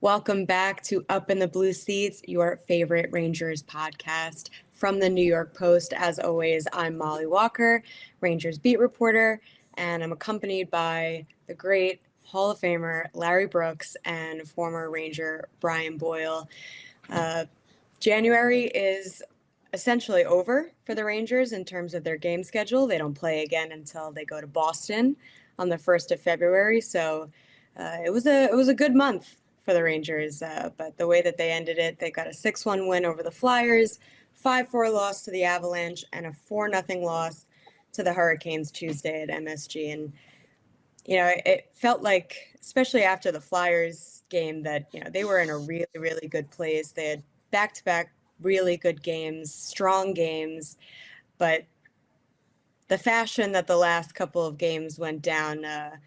Welcome back to Up in the Blue Seats, your favorite Rangers podcast from the New York Post. As always, I'm Mollie Walker, Rangers beat reporter, and I'm accompanied by the great Hall of Famer Larry Brooks and former Ranger Brian Boyle. January is essentially over for the Rangers in terms of their game schedule. They don't play again until they go to Boston on the 1st of February. So it was a good month for the Rangers, but the way that they ended it, they got a 6-1 win over the Flyers, 5-4 loss to the Avalanche, and a 4-0 loss to the Hurricanes Tuesday at MSG. And, you know, it felt like, especially after the Flyers game, that, you know, they were in a really, really good place. They had back-to-back really good games, strong games, but the fashion that the last couple of games went down, a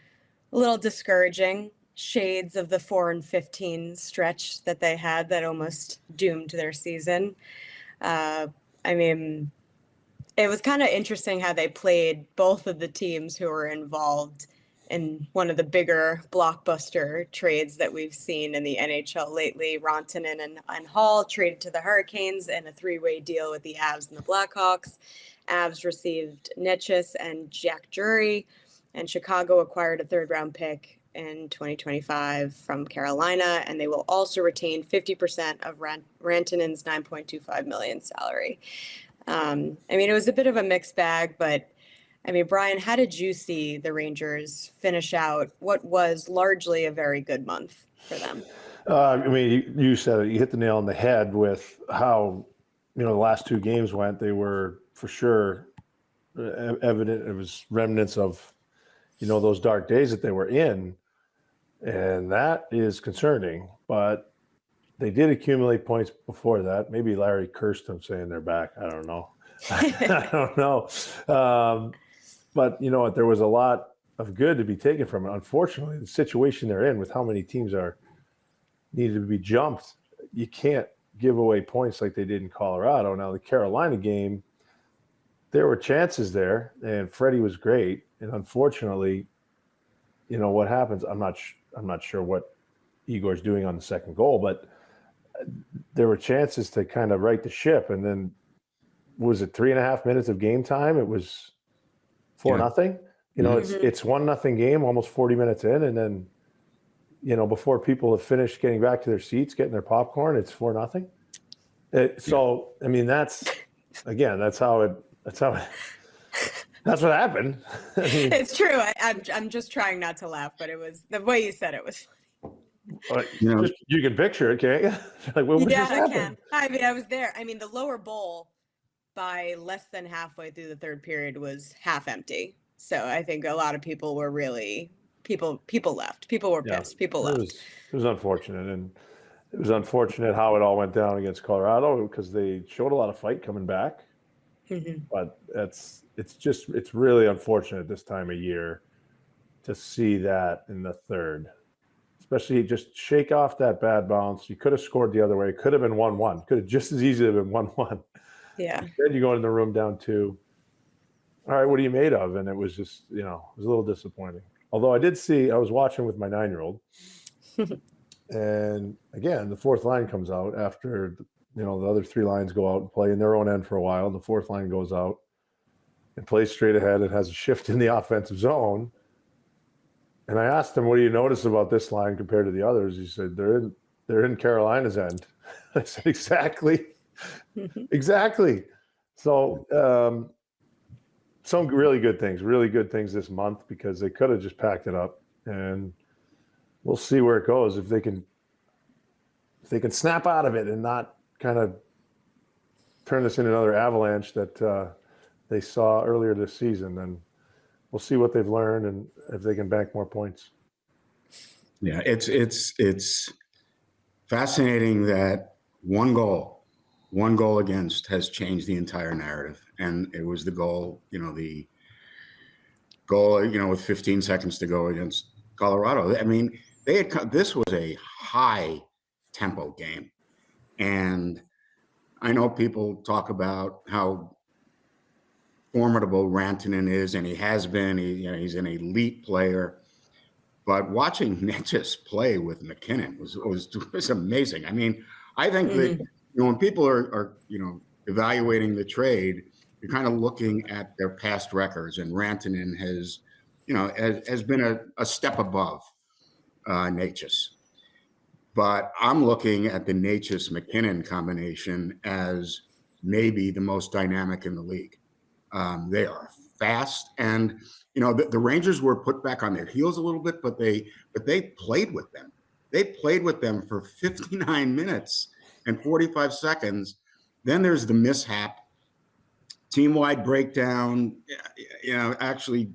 little discouraging. Shades of the 4-15 stretch that they had that almost doomed their season. I mean, it was kind of interesting how they played both of the teams who were involved in one of the bigger blockbuster trades that we've seen in the NHL lately. Rantanen and Hall traded to the Hurricanes in a 3-way deal with the Avs and the Blackhawks. Avs received Netchus and Jack Drury, and Chicago acquired a 3rd-round pick in 2025 from Carolina, and they will also retain 50% of Rantanen's $9.25 million salary. I mean, it was a bit of a mixed bag, but I mean, Brian, how did you see the Rangers finish out what was largely a very good month for them? I mean, you said it. You hit the nail on the head with how, you know, the last 2 games went. They were for sure evident. It was remnants of, you know, those dark days that they were in. And that is concerning, but they did accumulate points before that. Maybe Larry cursed them saying they're back. I don't know. I don't know. But you know what? There was a lot of good to be taken from it. Unfortunately, the situation they're in with how many teams are needed to be jumped, you can't give away points like they did in Colorado. Now, the Carolina game, there were chances there, and Freddie was great. And unfortunately, you know what happens. I'm not sure what Igor's doing on the second goal, but there were chances to kind of right the ship. And then was it 3.5 minutes of game time? It was 4-0. You know, it's 1-0 game, almost 40 minutes in, and then, you know, before people have finished getting back to their seats, getting their popcorn, it's 4-0. So I mean, that's what happened. I mean, it's true. I'm just trying not to laugh, but it was the way you said it was funny. You can picture it, can't you? Like, what just happened? I can. I mean, I was there. I mean, the lower bowl by less than halfway through the 3rd period was half empty. So I think a lot of people were really people left. People were pissed. People left. It was unfortunate, and it was unfortunate how it all went down against Colorado because they showed a lot of fight coming back. Mm-hmm. But it's really unfortunate this time of year to see that in the 3rd, especially just shake off that bad bounce. You could have scored the other way. It could have been 1-1. Could have just as easily been 1-1. Yeah. Then you go in the room down 2. All right, what are you made of? And it was just, you know, it was a little disappointing. Although I was watching with my 9-year-old. And again, the 4th line comes out after, you know, the other 3 lines go out and play in their own end for a while. The 4th line goes out and plays straight ahead. It has a shift in the offensive zone. And I asked him, what do you notice about this line compared to the others? He said, they're in Carolina's end. I said, exactly. Exactly. So some really good things this month because they could have just packed it up. And we'll see where it goes. If they can snap out of it and not kind of turn this into another Avalanche that they saw earlier this season, then we'll see what they've learned and if they can bank more points. Yeah, it's fascinating that one goal against has changed the entire narrative. And it was the goal, with 15 seconds to go against Colorado. I mean, this was a high tempo game. And I know people talk about how formidable Rantanen is, and he has been. He's an elite player. But watching Nettis play with McKinnon was amazing. I mean, I think that when people are evaluating the trade, you're kind of looking at their past records, and Rantanen has been a step above Nettis. But I'm looking at the Nettis-McKinnon combination as maybe the most dynamic in the league. They are fast, and the Rangers were put back on their heels a little bit, but they played with them. They played with them for 59 minutes and 45 seconds. Then there's the mishap, team-wide breakdown. Actually,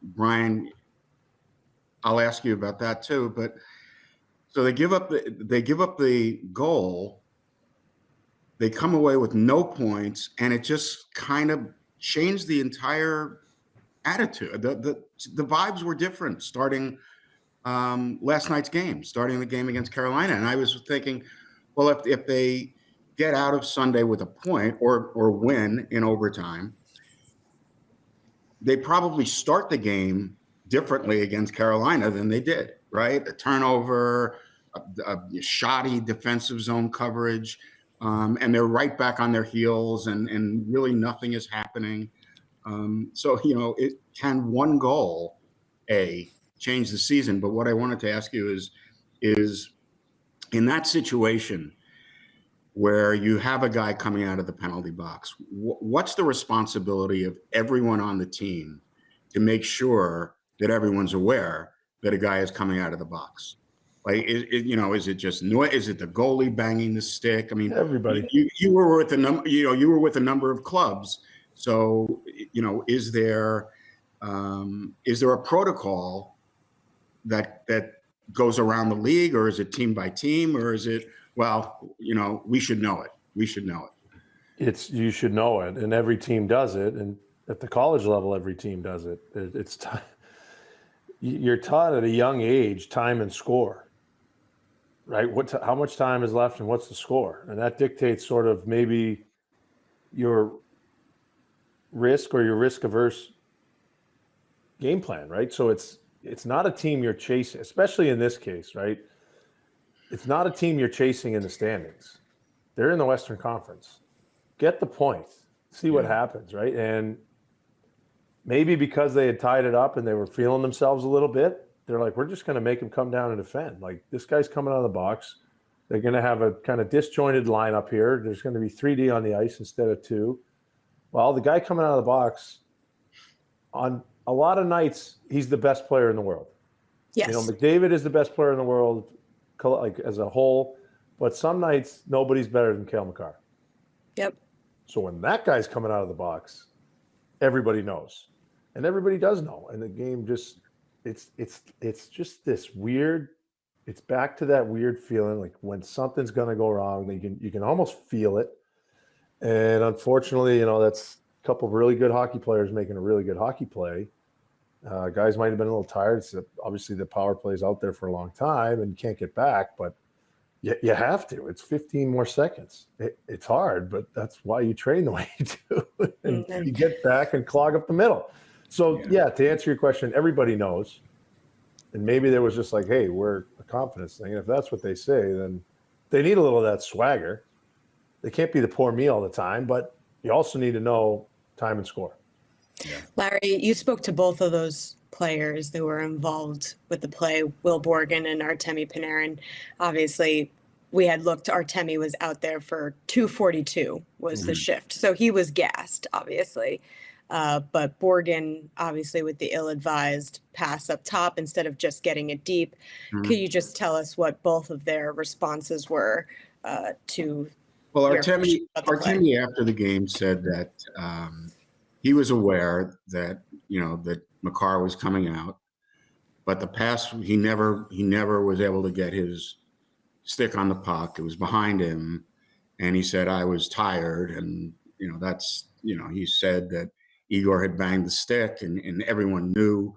Brian, I'll ask you about that too. But so they give up the goal. They come away with no points, and it just kind of changed the entire attitude. The vibes were different starting last night's game, starting the game against Carolina. And I was thinking, well, if they get out of Sunday with a point or win in overtime, they probably start the game differently against Carolina than they did, right? A turnover, a shoddy defensive zone coverage, and they're right back on their heels, and really nothing is happening. So it can one goal change the season. But what I wanted to ask you is in that situation where you have a guy coming out of the penalty box, what's the responsibility of everyone on the team to make sure that everyone's aware that a guy is coming out of the box? Like, is it just noise? Is it the goalie banging the stick? I mean, Everybody. You were with a number of clubs. So, is there a protocol that goes around the league, or is it team by team, or is it, we should know it. We should know it. You should know it, and every team does it. And at the college level, every team does it. You're taught at a young age time and score, right? How much time is left, and what's the score, and that dictates sort of maybe your risk or your risk-averse game plan, right? So it's not a team you're chasing, especially in this case, right? It's not a team you're chasing in the standings. They're in the Western Conference. Get the point. See what happens, right? And maybe because they had tied it up and they were feeling themselves a little bit, they're like, we're just going to make him come down and defend. Like, this guy's coming out of the box. They're going to have a kind of disjointed lineup here. There's going to be 3D on the ice instead of 2. Well, the guy coming out of the box, on a lot of nights, he's the best player in the world. Yes. McDavid is the best player in the world, like as a whole, but some nights nobody's better than Cale Makar. Yep. So when that guy's coming out of the box, everybody knows, and everybody does know, and the game just it's just this weird. It's back to that weird feeling, like when something's going to go wrong, you can almost feel it. And unfortunately, that's a couple of really good hockey players making a really good hockey play. Guys might have been a little tired. So obviously, the power play is out there for a long time and you can't get back, but you have to. It's 15 more seconds. It's hard, but that's why you train the way you do. And you get back and clog up the middle. So, to answer your question, everybody knows. And maybe there was just like, hey, we're a confidence thing. And if that's what they say, then they need a little of that swagger. They can't be the poor me all the time, but you also need to know time and score. Yeah. Larry, you spoke to both of those players that were involved with the play, Will Borgen and Artemi Panarin. Obviously, we had looked, Artemi was out there for 2:42 was the shift. So he was gassed, obviously. But Borgen, obviously, with the ill-advised pass up top instead of just getting it deep. Could you just tell us what both of their responses were to? Well, Artemi after the game said that he was aware that that Makar was coming out, but the pass he never was able to get his stick on the puck. It was behind him, and he said, "I was tired," and he said that Igor had banged the stick, and everyone knew.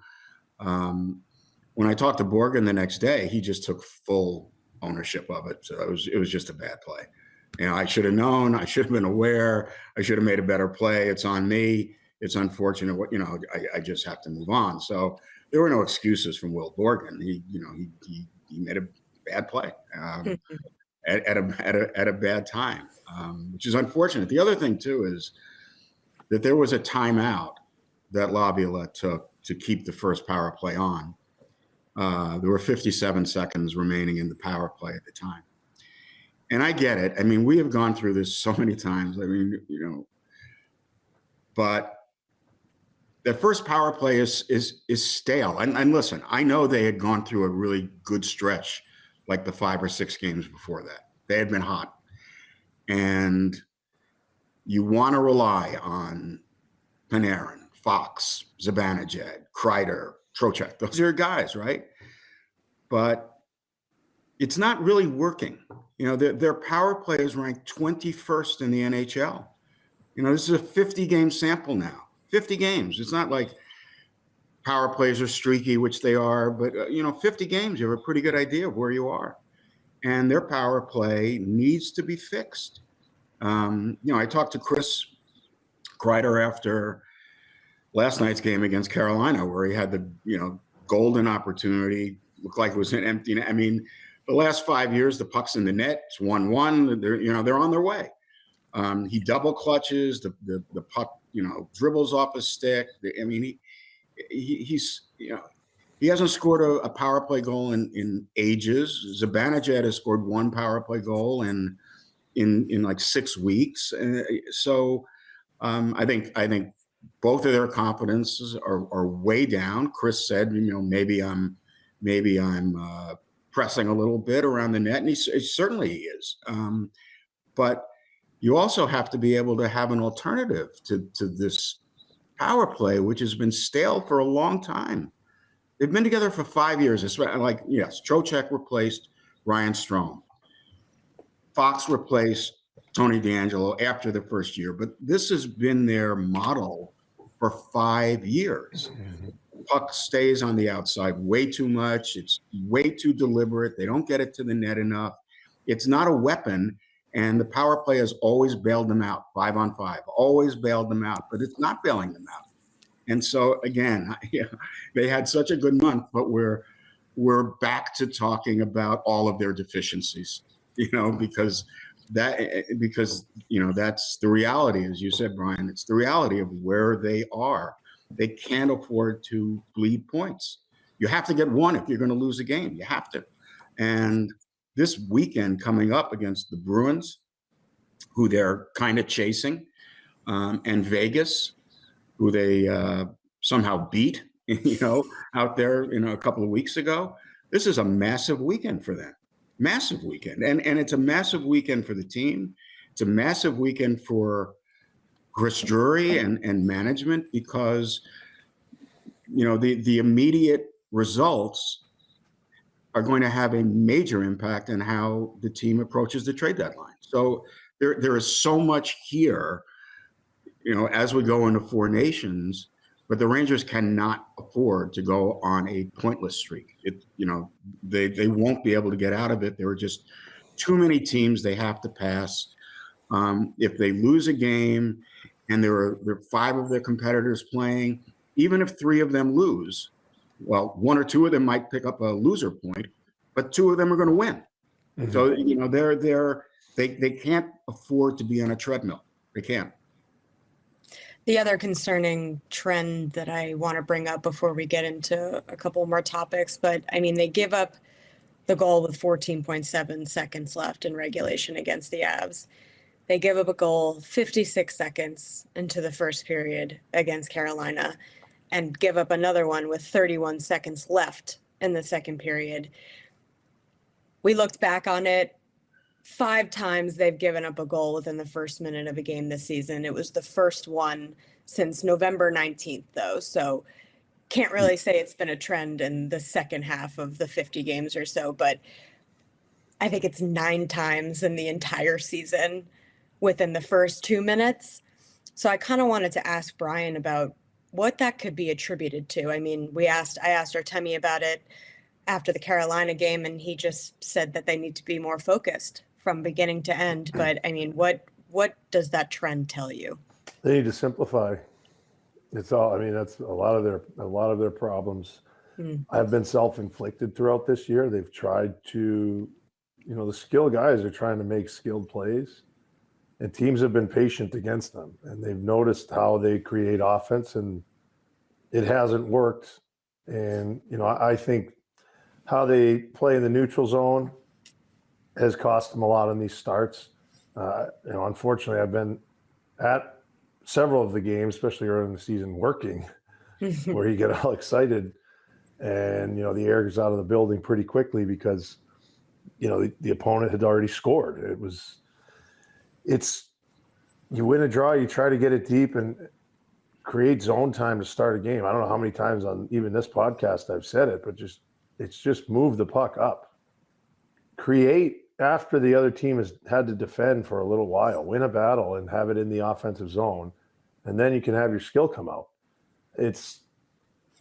When I talked to Borgen the next day, he just took full ownership of it. So it was just a bad play. I should have known. I should have been aware. I should have made a better play. It's on me. It's unfortunate. I just have to move on. So there were no excuses from Will Borgen. He made a bad play at a bad time, which is unfortunate. The other thing too is that there was a timeout that Laviolette took to keep the first power play on. There were 57 seconds remaining in the power play at the time. And I get it. I mean, we have gone through this so many times. I mean, but the first power play is stale. And listen, I know they had gone through a really good stretch, like the 5 or 6 games before that. They had been hot. And you want to rely on Panarin, Fox, Zibanejad, Kreider, Trocheck. Those are your guys, right? But it's not really working. Their power play is ranked 21st in the NHL. This is a 50-game sample now. 50 games. It's not like power plays are streaky, which they are, but 50 games, you have a pretty good idea of where you are. And their power play needs to be fixed. I talked to Chris Kreider after last night's game against Carolina, where he had the golden opportunity. Looked like it was an empty. I mean, the last 5 years, the puck's in the net. It's 1-1. They're on their way. He double clutches the puck. Dribbles off a stick. I mean, he hasn't scored a power play goal in ages. Zibanejad has scored 1 power play goal in like 6 weeks. So I think both of their confidences are way down. Chris said, maybe I'm pressing a little bit around the net, and he certainly is. But you also have to be able to have an alternative to this power play, which has been stale for a long time. They've been together for 5 years. It's like, yes, Trocheck replaced Ryan Strome. Fox replaced Tony DeAngelo after the first year, but this has been their model for 5 years. Puck stays on the outside way too much. It's way too deliberate. They don't get it to the net enough. It's not a weapon, and the power play has always bailed them out, 5-on-5, always bailed them out, but it's not bailing them out. And so again, they had such a good month, but we're back to talking about all of their deficiencies, because that's the reality, as you said, Brian. It's the reality of where they are. They can't afford to bleed points. You have to get one if you're going to lose a game. You have to. And this weekend coming up against the Bruins, who they're kind of chasing, and Vegas, who they somehow beat, out there, a couple of weeks ago. This is a massive weekend for them. Massive weekend. And it's a massive weekend for the team. It's a massive weekend for Chris Drury and management, because, the immediate results are going to have a major impact on how the team approaches the trade deadline. So there is so much here, as we go into 4 nations, but the Rangers cannot afford to go on a pointless streak. They won't be able to get out of it. There are just too many teams they have to pass. If they lose a game and there are 5 of their competitors playing, even if 3 of them lose, well, 1 or 2 of them might pick up a loser point, but 2 of them are going to win. Mm-hmm. So, they can't afford to be on a treadmill. They can't. The other concerning trend that I want to bring up before we get into a couple more topics, but I mean, they give up the goal with 14.7 seconds left in regulation against the Avs. They give up a goal 56 seconds into the first period against Carolina, and give up another one with 31 seconds left in the second period. We looked back on it. 5 times they've given up a goal within the first minute of a game this season. It was the first one since November 19th, though. So can't really say it's been a trend in the second half of the 50 games or so, but I think it's 9 times in the entire season within the first 2 minutes. So I kind of wanted to ask Brian about what that could be attributed to. I mean, I asked Artemi about it after the Carolina game, and he just said that they need to be more focused from beginning to end. But I mean, what does that trend tell you? They need to simplify. It's all. I mean, that's a lot of their problems. have been self-inflicted throughout this year. They've tried to, the skill guys are trying to make skilled plays, and teams have been patient against them, and they've noticed how they create offense, and it hasn't worked. And, I think how they play in the neutral zone has cost them a lot on these starts. Unfortunately, I've been at several of the games, especially early in the season, working, where you get all excited and, the air goes out of the building pretty quickly because, the opponent had already scored. You win a draw, you try to get it deep and create zone time to start a game. I don't know how many times on even this podcast I've said it, but it's just move the puck up. Create after the other team has had to defend for a little while, win a battle and have it in the offensive zone, and then you can have your skill come out.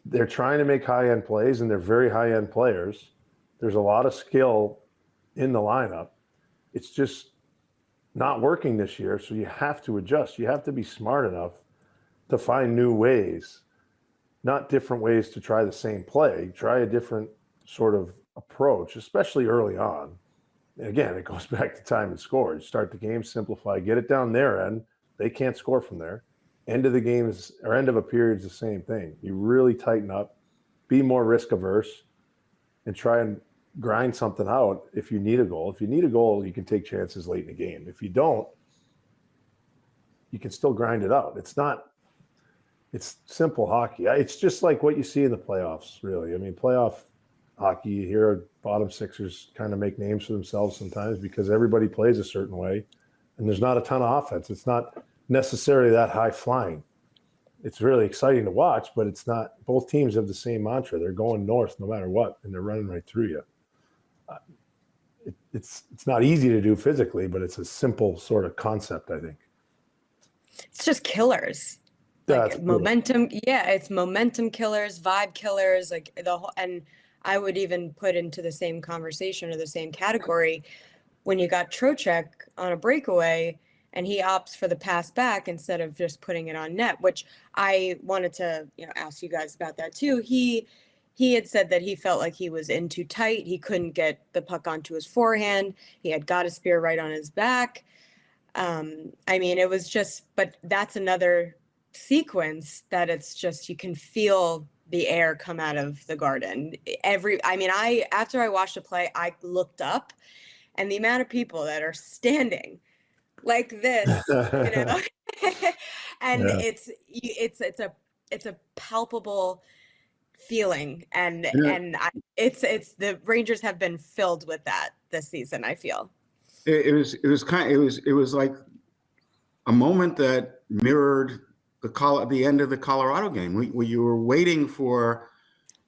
They're trying to make high-end plays, and they're very high-end players. There's a lot of skill in the lineup. It's just not working this year, so you have to adjust. You have to be smart enough to find new ways, not different ways to try the same play. Try a different sort of approach, especially early on. And again, it goes back to time and score. You start the game, simplify, get it down their end. They can't score from there. End of the game end of a period is the same thing. You really tighten up, be more risk averse, and try and grind something out if you need a goal. If you need a goal, you can take chances late in the game. If you don't, you can still grind it out. It's simple hockey. It's just like what you see in the playoffs, really. I mean, playoff hockey, you hear bottom sixers kind of make names for themselves sometimes because everybody plays a certain way, and there's not a ton of offense. It's not necessarily that high flying. It's really exciting to watch, but it's not. Both teams have the same mantra. They're going north no matter what, and they're running right through you. It's not easy to do physically, but it's a simple sort of concept, I think. It's just killers. Like momentum. Yeah, it's momentum killers, vibe killers, like the whole. And I would even put into the same conversation or the same category when you got Trocheck on a breakaway and he opts for the pass back instead of just putting it on net, which I wanted to, ask you guys about that too. He had said that he felt like he was in too tight. He couldn't get the puck onto his forehand. He had got a spear right on his back. It was just, but that's another sequence that it's just, you can feel the air come out of the Garden. After I watched the play, I looked up, and the amount of people that are standing like this, and yeah. It's a palpable feeling, and it's the Rangers have been filled with that this season. I feel it was like a moment that mirrored the end of the Colorado game. We you were waiting for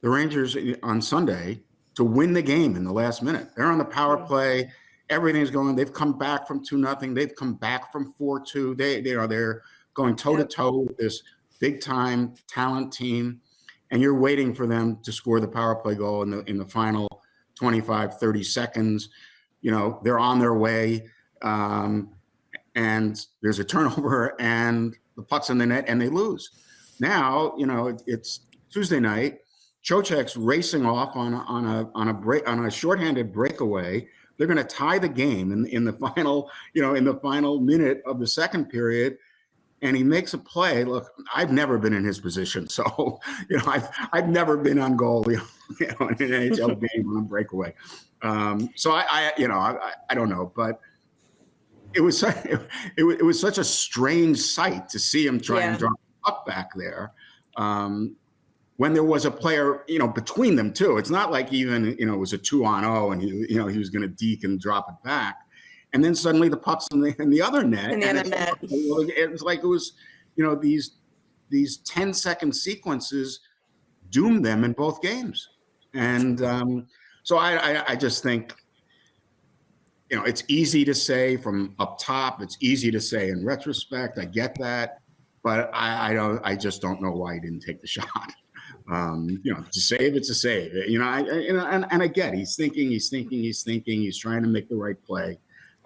the Rangers on Sunday to win the game in the last minute. They're on the power play. Everything's going. They've come back from 2-0. They've come back from 4-2. They're going toe to toe with this big time talent team, and you're waiting for them to score the power play goal in the final 25, 30 seconds. They're on their way, and there's a turnover, and the puck's in the net, and they lose. Now, it's Tuesday night. Trocheck's racing off on a shorthanded breakaway. They're going to tie the game in the final minute of the second period, and he makes a play. Look, I've never been in his position, so I've never been on goal, in an NHL game on a breakaway. So I don't know, but it was such a strange sight to see him try and drop the puck back there. When there was a player, between them too. It's not like even, it was a 2-on-0 and he was going to deke and drop it back. And then suddenly the puck's in the other net. It's like it was, these 10-second sequences doomed them in both games. And so I just think, it's easy to say from up top. It's easy to say in retrospect. I get that. But I just don't know why he didn't take the shot. To save, it's a save. And I get he's thinking. He's trying to make the right play.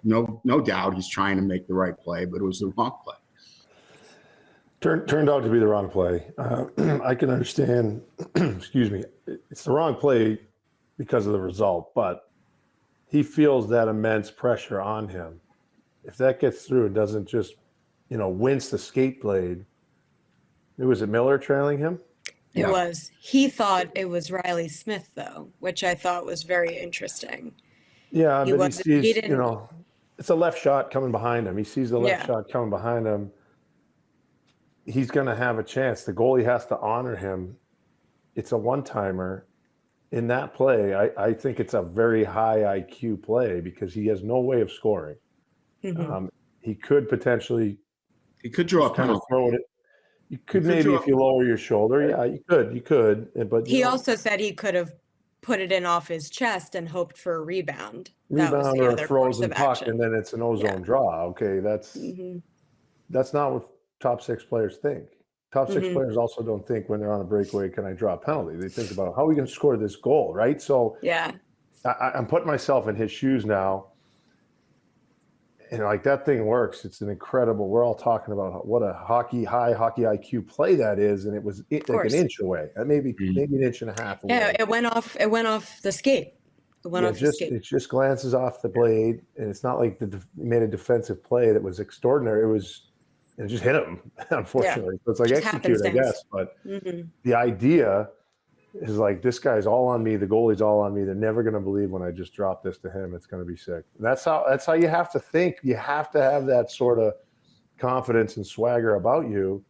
No doubt he's trying to make the right play, but it was the wrong play. Turned out to be the wrong play. I can understand, excuse me, it's the wrong play because of the result, but he feels that immense pressure on him. If that gets through and doesn't just, wince the skate blade, was it Miller trailing him? It was. He thought it was Riley Smith, though, which I thought was very interesting. Yeah, He but he wasn't- sees, he didn't- it's a left shot coming behind him. He sees the left Yeah. shot coming behind him. He's going to have a chance. The goalie has to honor him. It's a one-timer. In that play, I think it's a very high IQ play because he has no way of scoring. Mhm. He could potentially He could draw a kind of penalty. throw it. You could could maybe draw- if you lower your shoulder. Yeah, you could. But He also said he could have put it in off his chest and hoped for a rebound. That was rebound the or a other course frozen of puck, action. and then it's an ozone Yeah. draw. Okay, that's not what top six players think. Top six players also don't think when they're on a breakaway, can I draw a penalty? They think about how are we going to score this goal, right? So Yeah. I'm putting myself in his shoes now. And like that thing works. It's an incredible. We're all talking about what a high hockey IQ play that is, and it was like course. an inch away, maybe an inch and a half away. Yeah, it went off the skate. It went off the skate. It just glances off the blade, and it's not like he made a defensive play that was extraordinary. It just hit him, unfortunately. So it's like Just execute, I happenstance. guess. But the idea is like this guy's all on me. The goalie's all on me. They're never going to believe when I just drop this to him. It's going to be sick. That's how you have to think. You have to have that sort of confidence and swagger about you.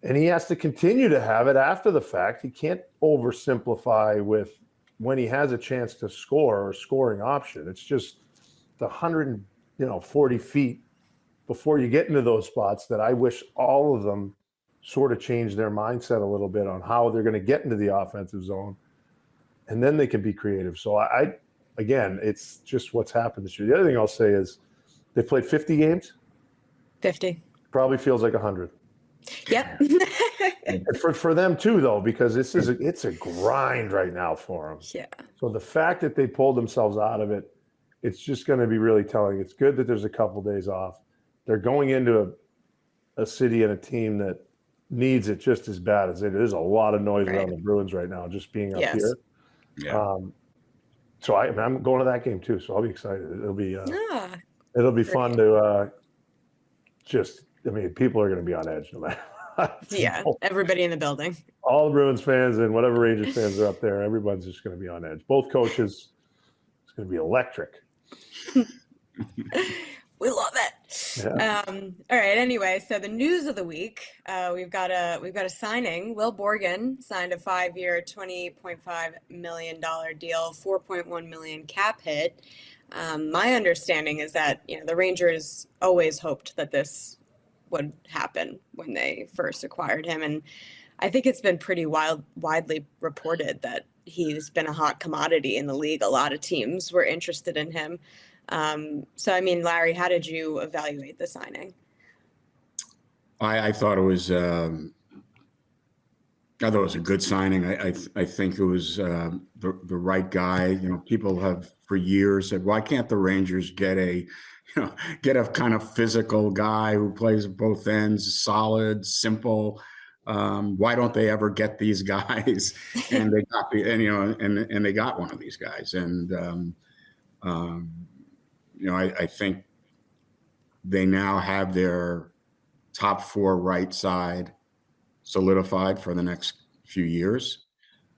And he has to continue to have it after the fact. He can't oversimplify with when he has a chance to score or scoring option. It's just the 140 feet before you get into those spots that I wish all of them sort of change their mindset a little bit on how they're going to get into the offensive zone. And then they can be creative. So again, it's just what's happened this year. The other thing I'll say is they played 50 games. 50. Probably feels like 100. Yep. And for them too, though, because it's a grind right now for them. Yeah. So the fact that they pulled themselves out of it, it's just going to be really telling. It's good that there's a couple days off. They're going into a city and a team that needs it just as bad as it. There's a lot of noise around the Bruins right now, just being up here. Yeah. So I'm going to that game too. So I'll be excited. It'll be fun to people are going to be on edge no matter. Yeah, everybody in the building. All the Bruins fans and whatever Rangers fans are up there, everyone's just going to be on edge. Both coaches, it's going to be electric. We love it. Yeah. All right. Anyway, so the news of the week, we've got a signing. Will Borgen signed a 5-year, $20.5 million deal, $4.1 million cap hit. My understanding is that the Rangers always hoped that this would happen when they first acquired him, and I think it's been pretty widely reported that he's been a hot commodity in the league. A lot of teams were interested in him. So, Larry, how did you evaluate the signing? I thought it was a good signing. I think it was the right guy. People have for years said, why can't the Rangers get a kind of physical guy who plays both ends, solid, simple? Why don't they ever get these guys? And they got and they got one of these guys. And I think they now have their top four right side solidified for the next few years.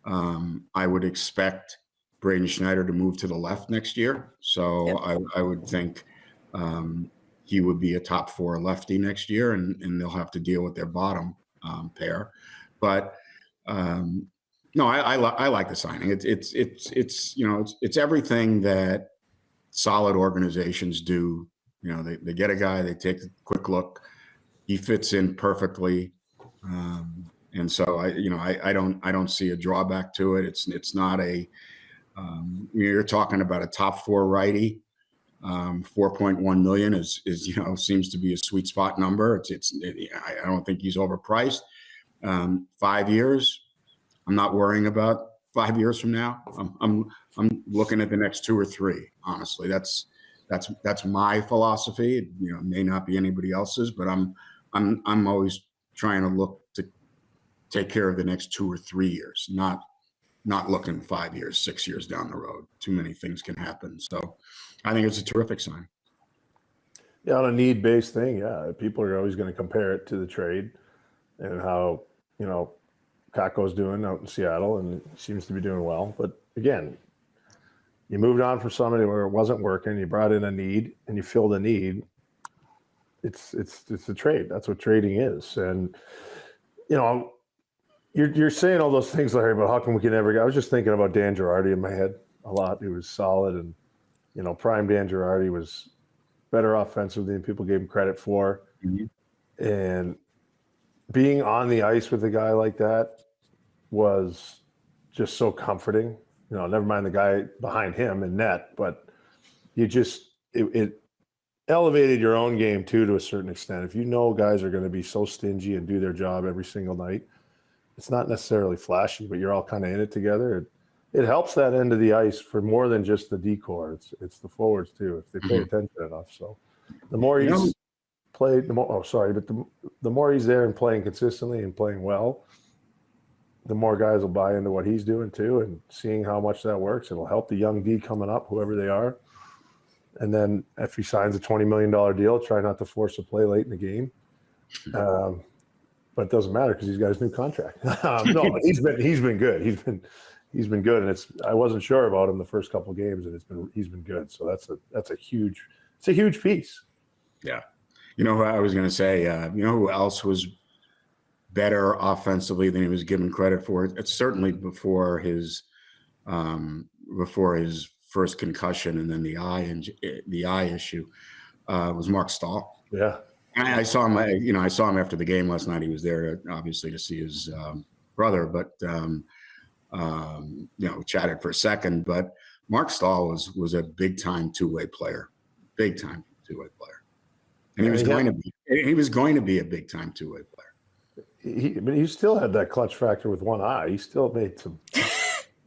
I would expect Braden Schneider to move to the left next year. So yep. I would think he would be a top four lefty next year, and they'll have to deal with their bottom pair. But no, I like the signing. It's everything that solid organizations do. They get a guy, they take a quick look, he fits in perfectly, and so I don't see a drawback to it. It's not a you're talking about a top four righty. 4.1 million is seems to be a sweet spot number. I don't think he's overpriced. 5 years, I'm not worrying about 5 years from now. I'm looking at the next 2 or 3. Honestly, that's my philosophy. It may not be anybody else's, but I'm always trying to look to take care of the next 2 or 3 years, not looking 5 years, 6 years down the road. Too many things can happen. So I think it's a terrific sign. Yeah, on a need-based thing, yeah. People are always going to compare it to the trade and how, Kakko's doing out in Seattle, and he seems to be doing well. But again, you moved on from somebody where it wasn't working, you brought in a need, and you filled a need. It's a trade. That's what trading is. And, you're saying all those things, Larry, but how come we can never get – I was just thinking about Dan Girardi in my head a lot. He was solid, and, prime Dan Girardi was – better offensively than people gave him credit for. Mm-hmm. And being on the ice with a guy like that was just so comforting. Never mind the guy behind him in net, but it elevated your own game too, to a certain extent. If guys are going to be so stingy and do their job every single night, it's not necessarily flashy, but you're all kind of in it together. It helps that end of the ice for more than just the decor. It's the forwards too, if they pay attention enough. So the more he's played, the more he's there and playing consistently and playing well, the more guys will buy into what he's doing too, and seeing how much that works. It'll help the young D coming up, whoever they are. And then if he signs a $20 million deal, try not to force a play late in the game. But it doesn't matter because he's got his new contract. No, he's been good. He's been good, and I wasn't sure about him the first couple of games, and he's been good. So that's a huge piece. Yeah, who I was going to say, who else was better offensively than he was given credit for? It's certainly before his first concussion and then the eye issue was Mark Stahl. Yeah, I saw him. I saw him after the game last night. He was there obviously to see his brother, but. Chatted for a second, but Mark Stahl was a big time two-way player, and he was going to be a big time two-way player. He still had that clutch factor with one eye. He still made some.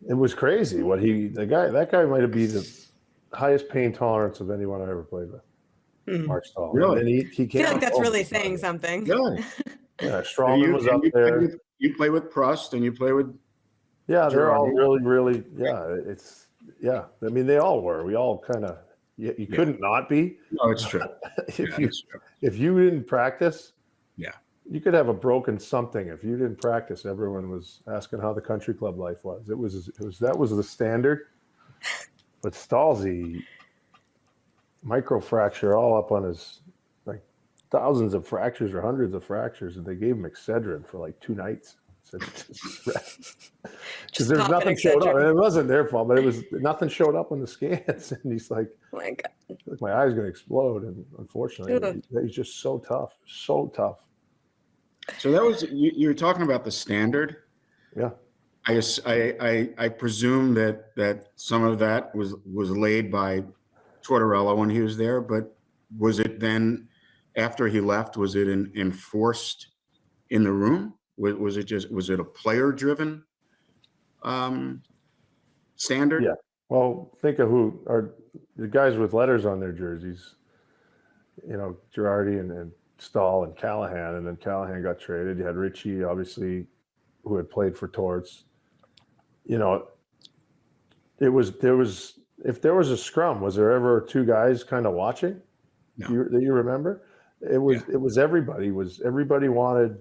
It was crazy what that guy might have been the highest pain tolerance of anyone I ever played with. Mm. Mark Stahl. Really? And he I feel like that's really saying something. Really? Yeah, Strawman was up there. You play with Prust and you play with. Yeah, they're all really, really. Yeah, I mean, they all were. We all kind of. You couldn't not be. No, it's true. If you didn't practice, you could have a broken something. If you didn't practice, everyone was asking how the country club life was. It was that was the standard. But Stalzy, microfracture all up on his thousands of fractures or hundreds of fractures, and they gave him Excedrin for 2 nights. Because there's nothing showed up, and it wasn't their fault, but nothing showed up on the scans, and he's like, "Oh my God, my eye's going to explode." And unfortunately, he's just so tough. So that was you were talking about the standard. Yeah, I presume that some of that was laid by Tortorella when he was there, but was it then after he left? Was it enforced in the room? Was it a player driven standard? Yeah. Well, think of who are the guys with letters on their jerseys. Girardi and Stahl and Callahan, and then Callahan got traded. You had Richie, obviously, who had played for Torts. There was if there was a scrum, was there ever 2 guys kind of watching? No. That you remember? It was everybody. Everybody wanted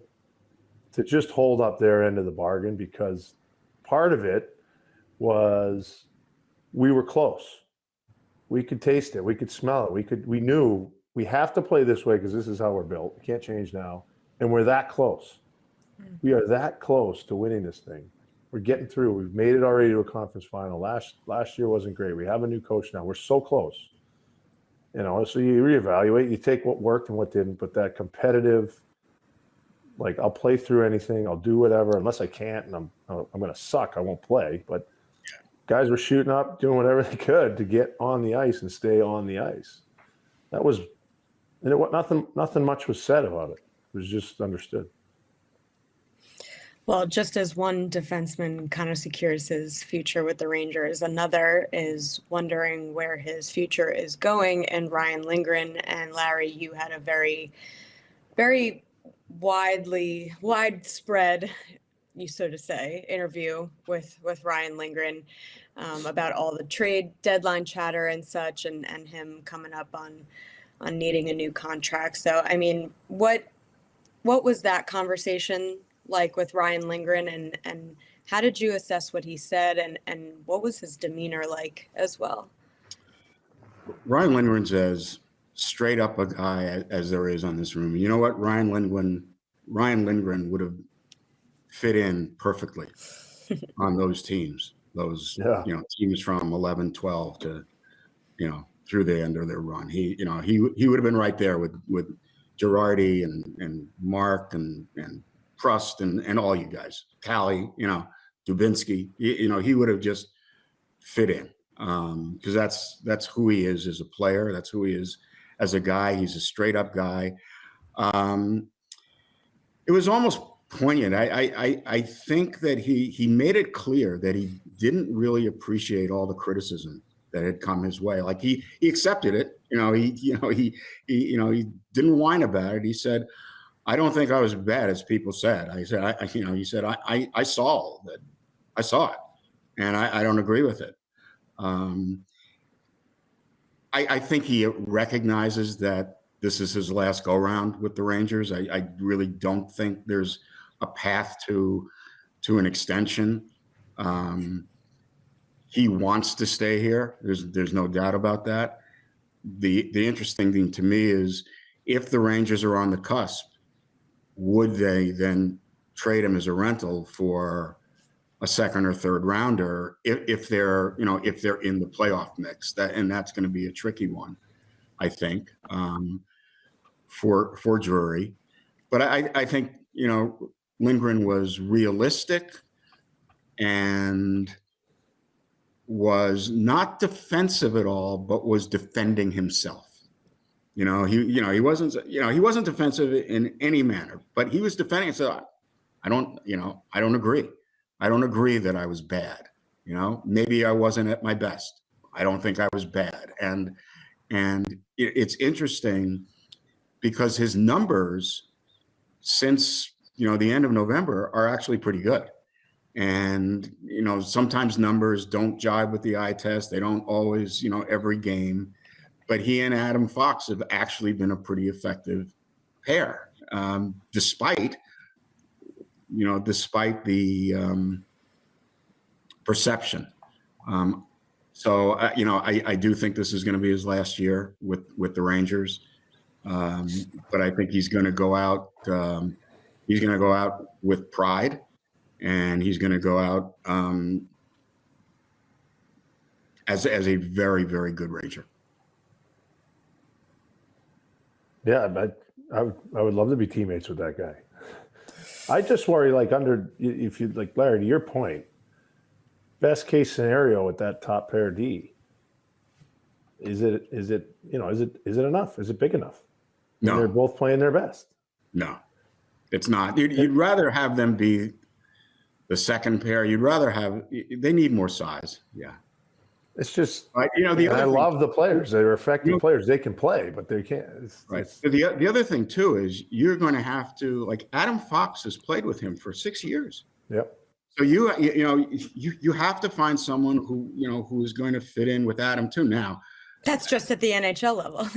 to just hold up their end of the bargain, because part of it was we were close. We could taste it. We could smell it. We knew we have to play this way because this is how we're built. We can't change now. And we're that close. We are that close to winning this thing. We're getting through. We've made it already to a conference final. Last year wasn't great. We have a new coach now. We're so close. So you reevaluate. You take what worked and what didn't, but that competitive, I'll play through anything. I'll do whatever, unless I can't, and I'm going to suck. I won't play. But guys were shooting up, doing whatever they could to get on the ice and stay on the ice. That was, and nothing much was said about it. It was just understood. Well, just as one defenseman kind of secures his future with the Rangers, another is wondering where his future is going. And Ryan Lindgren and Larry, you had a very, very widespread, you so to say, interview with Ryan Lindgren about all the trade deadline chatter and such, and him coming up on needing a new contract. So, I mean, what was that conversation like with Ryan Lindgren, and how did you assess what he said, and what was his demeanor like as well? Ryan Lindgren's as straight up a guy as there is on this room. You know what? Ryan Lindgren would have fit in perfectly on those teams. Those teams from 11, 12 to through the end of their run. He would have been right there with Girardi and Mark and Prust and all you guys, Callie, Dubinsky. He would have just fit in because that's who he is as a player. That's who he is as a guy. He's a straight up guy. It was almost poignant. I think that he made it clear that he didn't really appreciate all the criticism that had come his way. Like he accepted it. He didn't whine about it. He said, "I don't think I was as bad as people said." He said, I saw that. I saw it, and I don't agree with it. I think he recognizes that this is his last go round with the Rangers. I really don't think there's a path to an extension. He wants to stay here. There's no doubt about that. The interesting thing to me is if the Rangers are on the cusp, would they then trade him as a rental for a second or third rounder if they're in the playoff mix? That's going to be a tricky one, I think, for Drury. But I think Lindgren was realistic and was not defensive at all, but was defending himself. He wasn't defensive in any manner, but he was defending himself. I don't agree. I don't agree that I was bad. Maybe I wasn't at my best. I don't think I was bad. And it's interesting because his numbers since, the end of November are actually pretty good. And, sometimes numbers don't jive with the eye test. They don't always, every game. But he and Adam Fox have actually been a pretty effective pair, despite the perception. I do think this is going to be his last year with the Rangers. But I think he's going to go out. He's going to go out with pride. And he's going to go out as a very, very good Ranger. Yeah, but I would love to be teammates with that guy. I just worry, if you like Larry, to your point, best case scenario with that top pair D. Is it enough? Is it big enough? No, they're both playing their best. No, it's not. You'd rather have them be the second pair. They need more size. Yeah. It's just, I love the players. They're effective players. They can play, but they can't. The other thing too is you're going to have to, Adam Fox has played with him for 6 years. Yep. So you have to find someone who is going to fit in with Adam too. Now, that's just at the NHL level.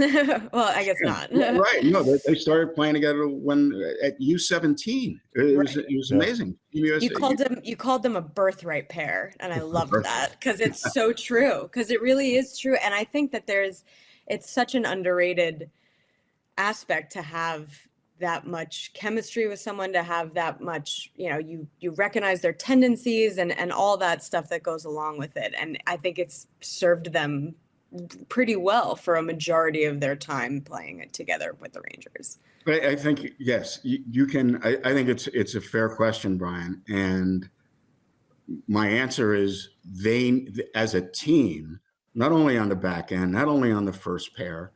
Well, I guess not. Right. They started playing together at U17. It was amazing. You called them a birthright pair, and I love that because it's so true. Because it really is true, and I think that it's such an underrated aspect to have that much chemistry with someone, to have that much, you recognize their tendencies and all that stuff that goes along with it, and I think it's served them pretty well for a majority of their time playing it together with the Rangers. But I think, yes, you can. I think it's a fair question, Brian. And my answer is they, as a team, not only on the back end, not only on the first pair,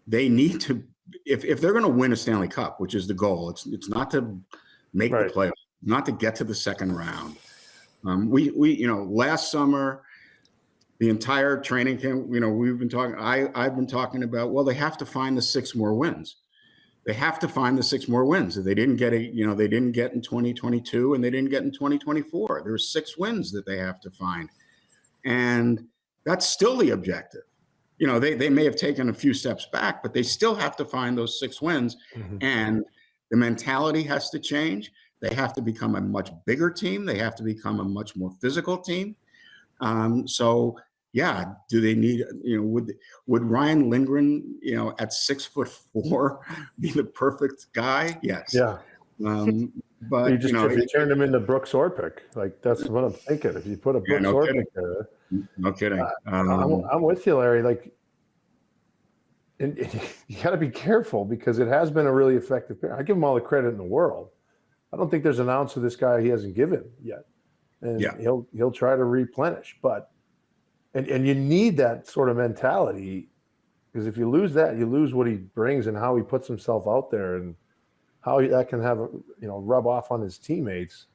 they need to, if they're going to win a Stanley Cup, which is the goal, it's not to make the playoffs, not to get to the second round. We last summer, the entire training camp, we've been talking. I've been talking about. Well, they have to find the 6 more wins. they have to find the 6 more wins. If they didn't get they didn't get in 2022 and they didn't get in 2024. There's 6 wins that they have to find. And that's still the objective. They may have taken a few steps back, but they still have to find those 6 wins. And the mentality has to change. They have to become a much bigger team. They have to become a much more physical team. So yeah, do they need, would Ryan Lindgren, at 6'4", be the perfect guy? Yes. Yeah. But if you turn him into Brooks Orpik, like that's what I'm thinking. If you put a Brooks Orpik there, no kidding. I'm with you, Larry. Like, and you got to be careful because it has been a really effective pair. I give him all the credit in the world. I don't think there's an ounce of this guy he hasn't given yet, and he'll try to replenish. But and you need that sort of mentality, because if you lose that, you lose what he brings and how he puts himself out there and how that can have rub off on his teammates.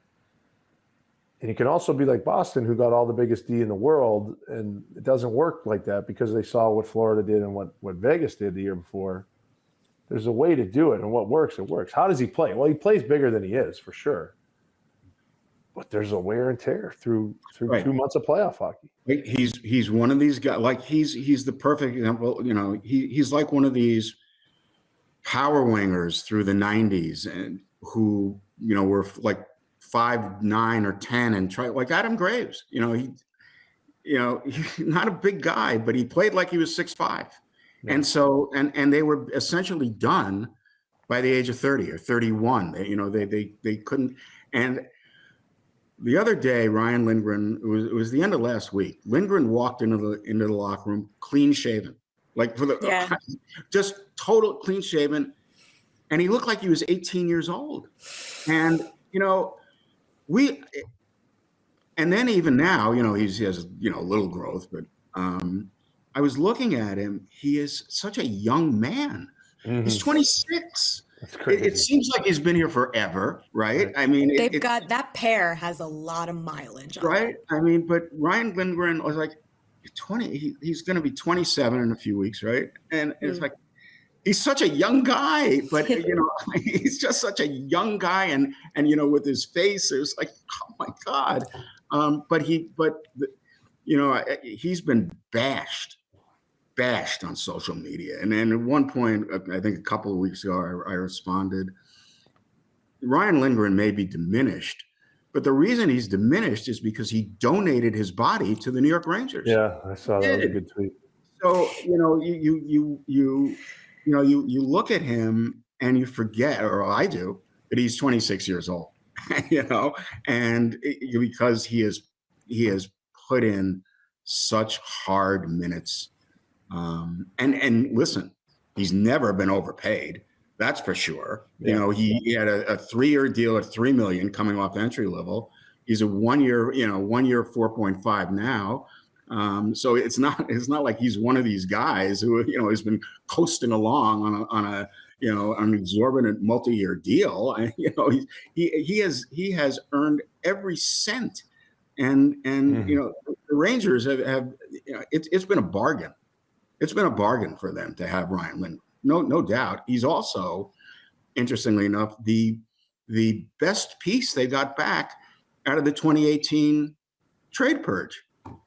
And he can also be like Boston, who got all the biggest D in the world, and it doesn't work like that because they saw what Florida did and what Vegas did the year before. There's a way to do it, and what works, it works. How does he play? Well, he plays bigger than he is, for sure. But there's a wear and tear through 2 months of playoff hockey. He's one of these guys. Like he's the perfect example. He's like one of these power wingers through the 90s, and who were like 5'9" or 10 and try, like Adam Graves. He's not a big guy, but he played like he was 6'5". Yeah. And so and they were essentially done by the age of 30 or 31. They couldn't. And the other day, Ryan Lindgren, it was the end of last week. Lindgren walked into the locker room clean shaven, like just total clean shaven, and he looked like he was 18 years old. And and then even now, he has a little growth, but I was looking at him. He is such a young man. Mm-hmm. He's 26. That's crazy. It seems like he's been here forever, right? I mean, they've got that pair has a lot of mileage, right? I mean, but Ryan Lindgren was like 20. He's going to be 27 in a few weeks, right? And it's like he's such a young guy, but he's just such a young guy, and with his face, it was like, oh my God. He's been bashed on social media. And then at one point, I think a couple of weeks ago, I responded, Ryan Lindgren may be diminished, but the reason he's diminished is because he donated his body to the New York Rangers. Yeah, I saw that. That was a good tweet. So, you look at him and you forget, or I do, that he's 26 years old, and because he has put in such hard minutes. And listen, he's never been overpaid. That's for sure. Yeah. He had a 3-year deal at $3 million coming off entry level. He's a 1 year, 4.5 now. So it's not like he's one of these guys who, has been coasting along on an exorbitant multi-year deal. And, he has earned every cent. And the Rangers have it's been a bargain. It's been a bargain for them to have Ryan Lindgren. No doubt. He's also, interestingly enough, the best piece they got back out of the 2018 trade purge.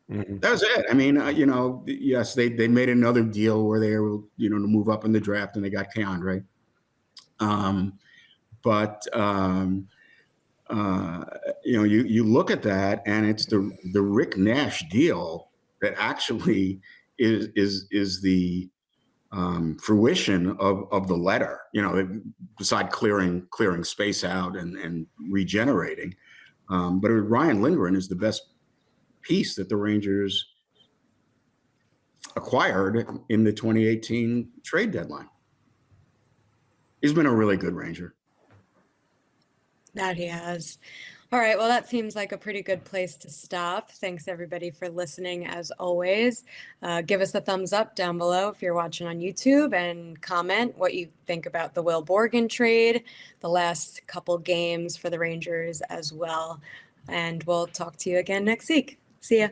Mm-hmm. That was it. I mean, yes, they made another deal where they were, to move up in the draft, and they got Keandre. You look at that, and it's the Rick Nash deal that actually is the fruition of the letter. Beside clearing space out and regenerating, but Ryan Lindgren is the best piece that the Rangers acquired in the 2018 trade deadline. He's been a really good Ranger. That he has. All right. Well, that seems like a pretty good place to stop. Thanks, everybody, for listening, as always. Give us a thumbs up down below if you're watching on YouTube, and comment what you think about the Will Borgen trade, the last couple games for the Rangers as well. And we'll talk to you again next week. See ya.